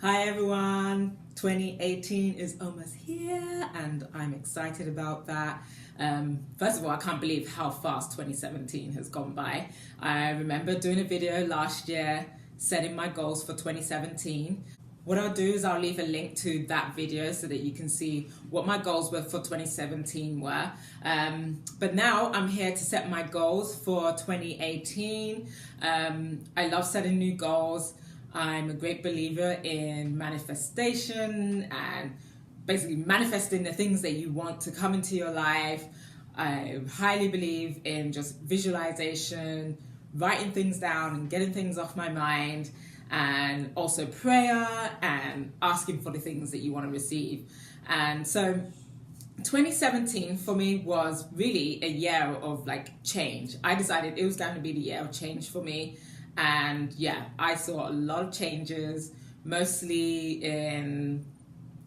Hi everyone, 2018 is almost here and I'm excited about that. First of all, I can't believe how fast 2017 has gone by. I remember doing a video last year setting my goals for 2017. What I'll do is I'll leave a link to that video so that you can see what my goals were for 2017 were. But now I'm here to set my goals for 2018. I love setting new goals. I'm a great believer in manifestation and basically manifesting the things that you want to come into your life. I highly believe in just visualization, writing things down and getting things off my mind, and also prayer and asking for the things that you want to receive. And so 2017 for me was really a year of change. I decided it was going to be the year of change for me. And yeah, I saw a lot of changes, mostly in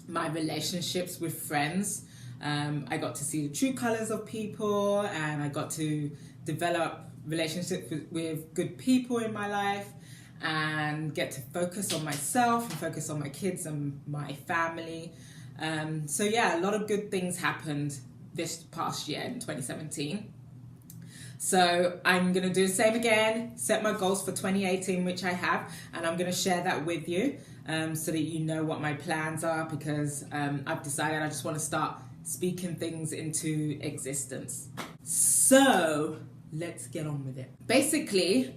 my relationships with friends. I got to see the true colors of people, and I got to develop relationships with good people in my life and get to focus on myself and focus on my kids and my family. So yeah, a lot of good things happened this past year in 2017. So I'm going to do the same again, set my goals for 2018, which I have, and I'm going to share that with you so that you know what my plans are, because I've decided I just want to start speaking things into existence. So let's get on with it. Basically,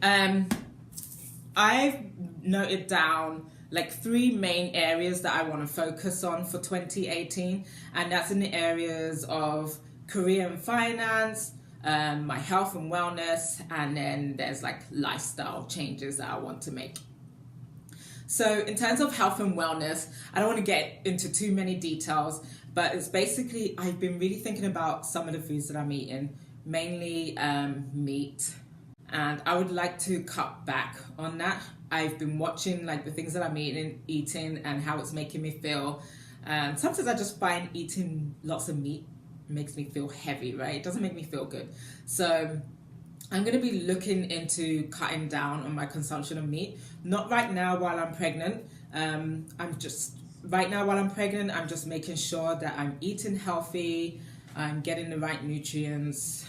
I've noted down 3 main areas that I want to focus on for 2018, and that's in the areas of career and finance, my health and wellness, and then there's lifestyle changes that I want to make. So in terms of health and wellness, I don't want to get into too many details, but it's basically I've been really thinking about some of the foods that I'm eating, mainly meat, and I would like to cut back on that. I've been watching the things that I'm eating and how it's making me feel, and sometimes I just find eating lots of meat makes me feel heavy, right? It doesn't make me feel good. So I'm going to be looking into cutting down on my consumption of meat. Not right now while I'm pregnant. I'm just making sure that I'm eating healthy, I'm getting the right nutrients.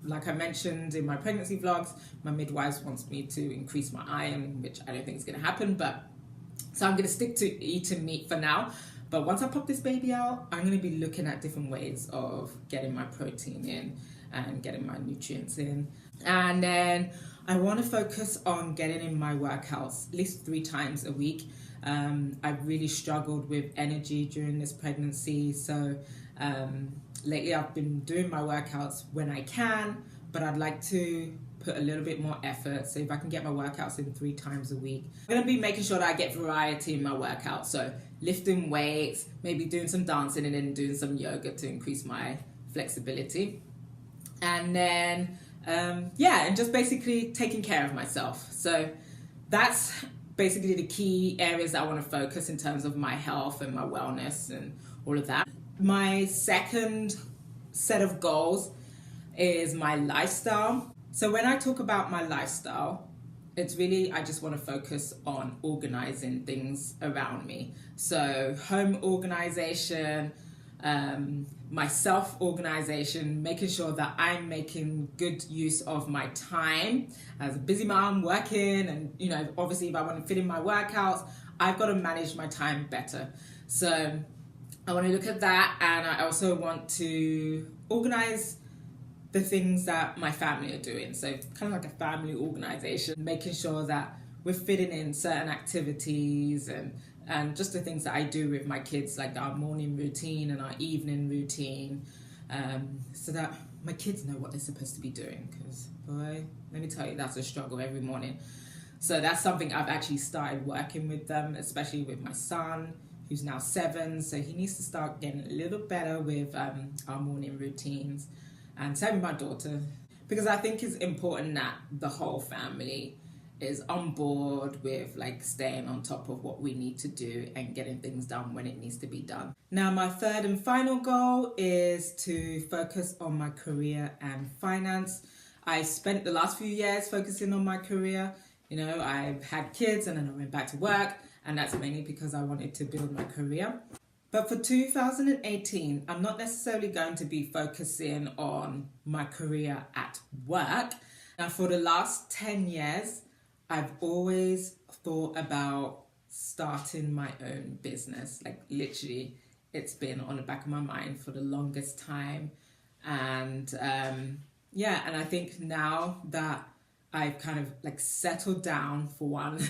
Like I mentioned in my pregnancy vlogs, my midwife wants me to increase my iron, which I don't think is going to happen. So I'm going to stick to eating meat for now. But once I pop this baby out, I'm going to be looking at different ways of getting my protein in and getting my nutrients in. And then I want to focus on getting in my workouts at least 3 times a week. I've really struggled with energy during this pregnancy. So lately I've been doing my workouts when I can, but I'd like to put a little bit more effort. So if I can get my workouts in 3 times a week, I'm going to be making sure that I get variety in my workouts. So lifting weights, maybe doing some dancing, and then doing some yoga to increase my flexibility. And then, and just basically taking care of myself. So that's basically the key areas that I want to focus in terms of my health and my wellness and all of that. My second set of goals is my lifestyle. So when I talk about my lifestyle, it's really, I just want to focus on organizing things around me. So home organization, my self-organization, making sure that I'm making good use of my time as a busy mom working. And, obviously if I want to fit in my workouts, I've got to manage my time better. So I want to look at that, and I also want to organize the things that my family are doing. So kind of like a family organization, making sure that we're fitting in certain activities and just the things that I do with my kids, like our morning routine and our evening routine, so that my kids know what they're supposed to be doing. Because boy, let me tell you, that's a struggle every morning. So that's something I've actually started working with them, especially with my son, who's now 7. So he needs to start getting a little better with our morning routines. And same with my daughter, because I think it's important that the whole family is on board with staying on top of what we need to do and getting things done when it needs to be done. Now, my third and final goal is to focus on my career and finance. I spent the last few years focusing on my career. I've had kids and then I went back to work, and that's mainly because I wanted to build my career. But for 2018, I'm not necessarily going to be focusing on my career at work. Now, for the last 10 years, I've always thought about starting my own business. Like literally, it's been on the back of my mind for the longest time. And yeah, and I think now that I've kind of like settled down for one,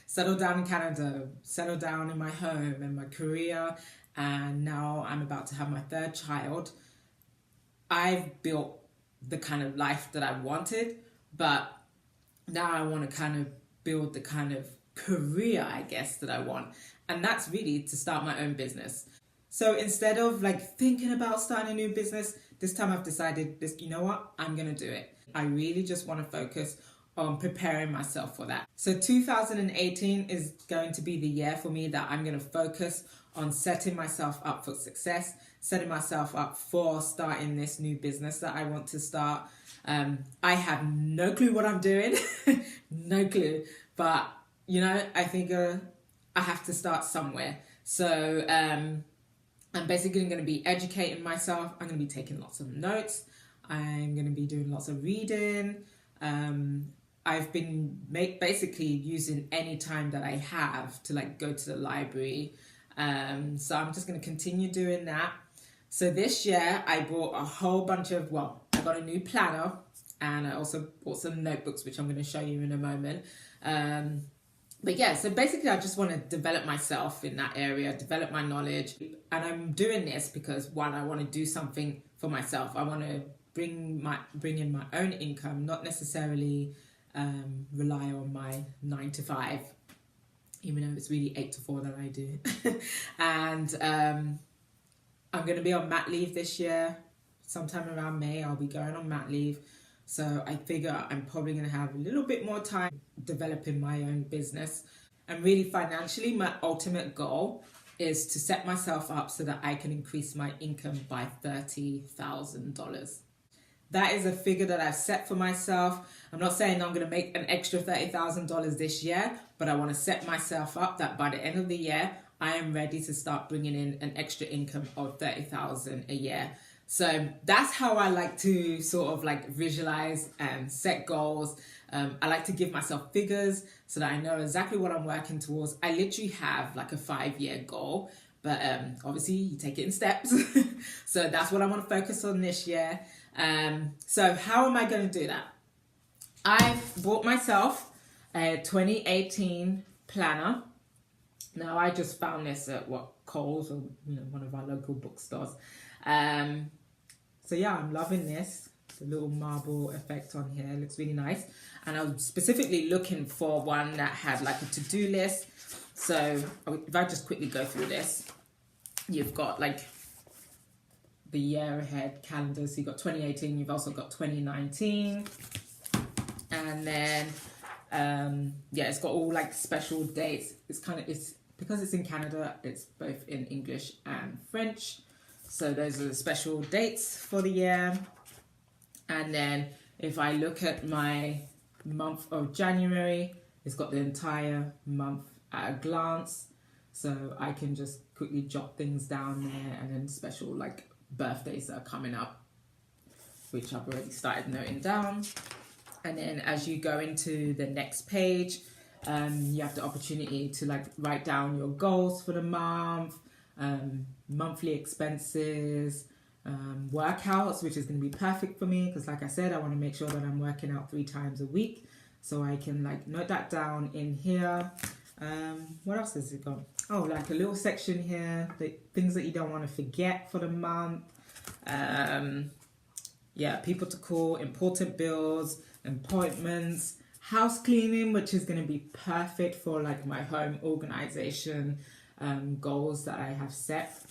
settled down in Canada, settled down in my home and my career, and now I'm about to have my third child. I've built the kind of life that I wanted, but now I want to kind of build the kind of career, I guess, that I want. And that's really to start my own business. So instead of like thinking about starting a new business, this time I've decided this, you know what, I'm going to do it. I really just want to focus on preparing myself for that. So 2018 is going to be the year for me that I'm going to focus on setting myself up for success, setting myself up for starting this new business that I want to start. I have no clue what I'm doing, no clue, but you know, I think I have to start somewhere. So I'm basically going to be educating myself. I'm going to be taking lots of notes. I'm going to be doing lots of reading. I've been basically using any time that I have to like go to the library. So I'm just going to continue doing that. So this year I bought a whole bunch of, I got a new planner, and I also bought some notebooks, which I'm going to show you in a moment. But yeah, so basically I just want to develop myself in that area, develop my knowledge. And I'm doing this because one, I want to do something for myself. I want to bring in my own income, not necessarily rely on my 9 to 5, even though it's really 8 to 4 that I do. And I'm going to be on mat leave this year. Sometime around May, I'll be going on mat leave. So I figure I'm probably going to have a little bit more time developing my own business. And really financially, my ultimate goal is to set myself up so that I can increase my income by $30,000. That is a figure that I've set for myself. I'm not saying I'm going to make an extra $30,000 this year, but I want to set myself up that by the end of the year, I am ready to start bringing in an extra income of $30,000 a year. So that's how I like to sort of like visualize and set goals. I like to give myself figures so that I know exactly what I'm working towards. I literally have like a 5-year goal, but obviously you take it in steps. So that's what I want to focus on this year. So how am I going to do that? I've bought myself a 2018 planner. Now I just found this at Kohl's, or one of our local bookstores. So yeah, I'm loving this. It's a little marble effect on here. It looks really nice. And I was specifically looking for one that had like a to-do list. So if I just quickly go through this, you've got like the year ahead calendar. So you've got 2018, you've also got 2019. And then, yeah, it's got all like special dates. It's because it's in Canada, it's both in English and French. So those are the special dates for the year. And then if I look at my month of January, it's got the entire month at a glance. So I can just quickly jot things down there, and then special like birthdays that are coming up, which I've already started noting down. And then as you go into the next page, you have the opportunity to like write down your goals for the month, monthly expenses, workouts, which is going to be perfect for me because like I said, I want to make sure that I'm working out 3 times a week, so I can like note that down in here. What else has it got? Oh, like a little section here, the things that you don't want to forget for the month. Yeah, people to call, important bills, appointments, house cleaning, which is going to be perfect for like my home organization goals that I have set.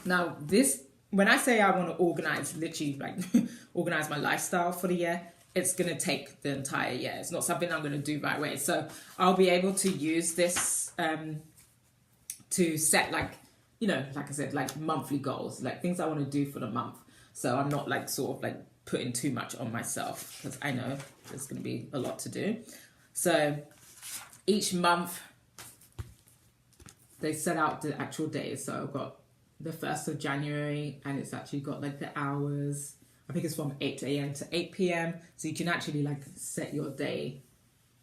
Now this, when I say I want to organize, literally like organize my lifestyle for the year, it's going to take the entire year. It's not something I'm going to do right away. So I'll be able to use this to set like, like I said, like monthly goals, like things I want to do for the month. So I'm not like sort of like putting too much on myself because I know there's going to be a lot to do. So each month they set out the actual days. So I've got the 1st of January, and it's actually got like the hours. I think it's from 8 a.m. to 8 p.m. So you can actually like set your day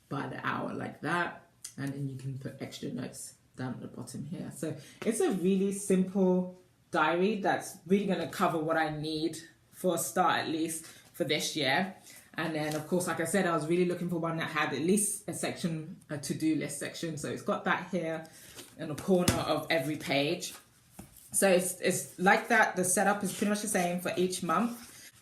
by the hour like that. And then you can put extra notes down at the bottom here. So it's a really simple diary that's really going to cover what I need for a start, at least for this year. And then, of course, like I said, I was really looking for one that had at least a section, a to-do list section. So it's got that here in the corner of every page. So it's like that. The setup is pretty much the same for each month.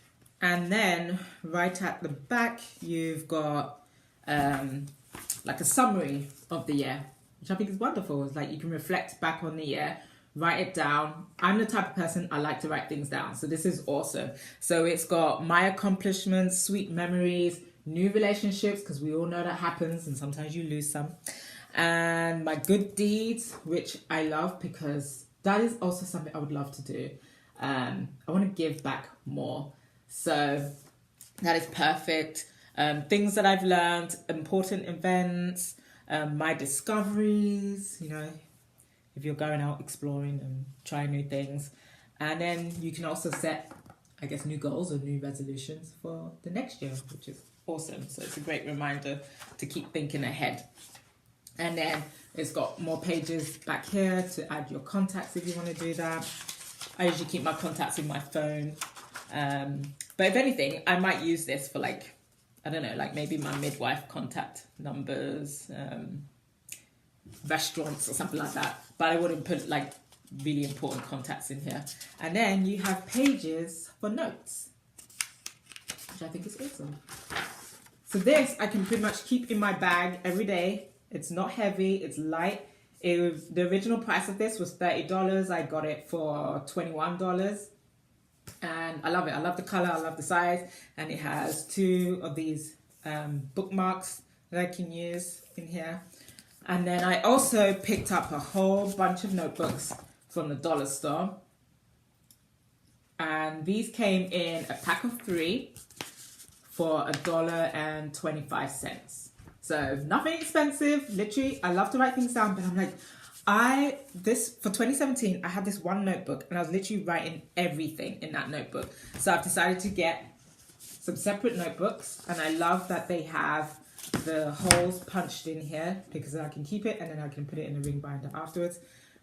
And then right at the back, you've got like a summary of the year, which I think is wonderful. It's like you can reflect back on the year, write it down. I'm the type of person, I like to write things down. So this is awesome. So it's got my accomplishments, sweet memories, new relationships, because we all know that happens and sometimes you lose some. And my good deeds, which I love because that is also something I would love to do. I want to give back more. So that is perfect. Things that I've learned, important events, my discoveries, you know, if you're going out exploring and trying new things. And then you can also set, I guess, new goals or new resolutions for the next year, which is awesome. So it's a great reminder to keep thinking ahead. And then it's got more pages back here to add your contacts if you want to do that. I usually keep my contacts in my phone. But if anything, I might use this for like, I don't know, like maybe my midwife contact numbers, restaurants or something like that. But I wouldn't put like really important contacts in here. And then you have pages for notes, which I think is awesome. So this I can pretty much keep in my bag every day. It's not heavy, it's light. The original price of this was $30. I got it for $21. And I love it. I love the color, I love the size. And it has 2 of these bookmarks that I can use in here. And then I also picked up a whole bunch of notebooks from the dollar store. And these came in a pack of 3 for $1.25. So nothing expensive, literally. I love to write things down, but I'm like, for 2017, I had this one notebook and I was literally writing everything in that notebook. So I've decided to get some separate notebooks, and I love that they have the holes punched in here because I can keep it and then I can put it in a ring binder afterwards.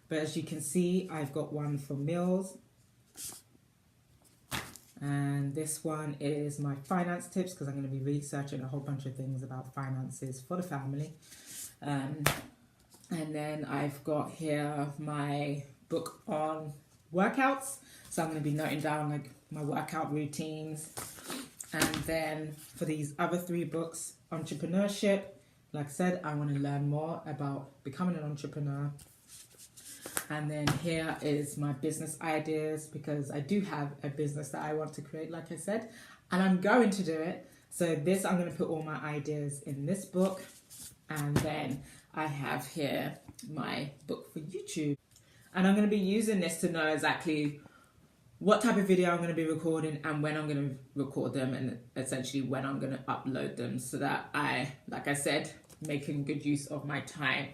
But as you can see, I've got one for meals. And this one is my finance tips because I'm going to be researching a whole bunch of things about finances for the family. And then I've got here my book on workouts. So I'm going to be noting down like my workout routines. And then for these other 3 books, entrepreneurship. Like I said, I want to learn more about becoming an entrepreneur. And then here is my business ideas because I do have a business that I want to create, like I said, and I'm going to do it. So this, I'm going to put all my ideas in this book. And then I have here my book for YouTube. And I'm going to be using this to know exactly what type of video I'm going to be recording and when I'm going to record them, and essentially when I'm going to upload them, so that I, like I said, making good use of my time.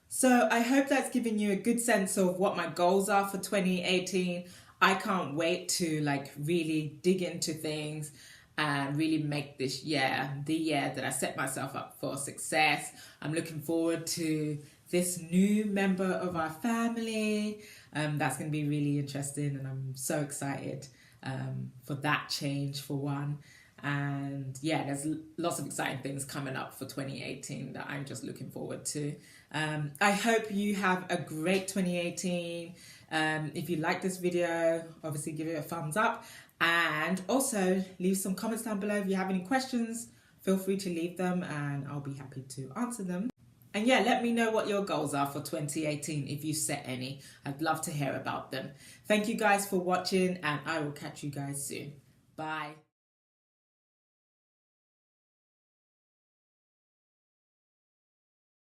So I hope that's given you a good sense of what my goals are for 2018. I can't wait to like really dig into things and really make this year the year that I set myself up for success. I'm looking forward to this new member of our family. That's going to be really interesting, and I'm so excited for that change for one. And yeah, there's lots of exciting things coming up for 2018 that I'm just looking forward to. I hope you have a great 2018. If you like this video, obviously give it a thumbs up, and also leave some comments down below. If you have any questions, feel free to leave them and I'll be happy to answer them. And yeah, let me know what your goals are for 2018 if you set any. I'd love to hear about them. Thank you guys for watching, and I will catch you guys soon. Bye.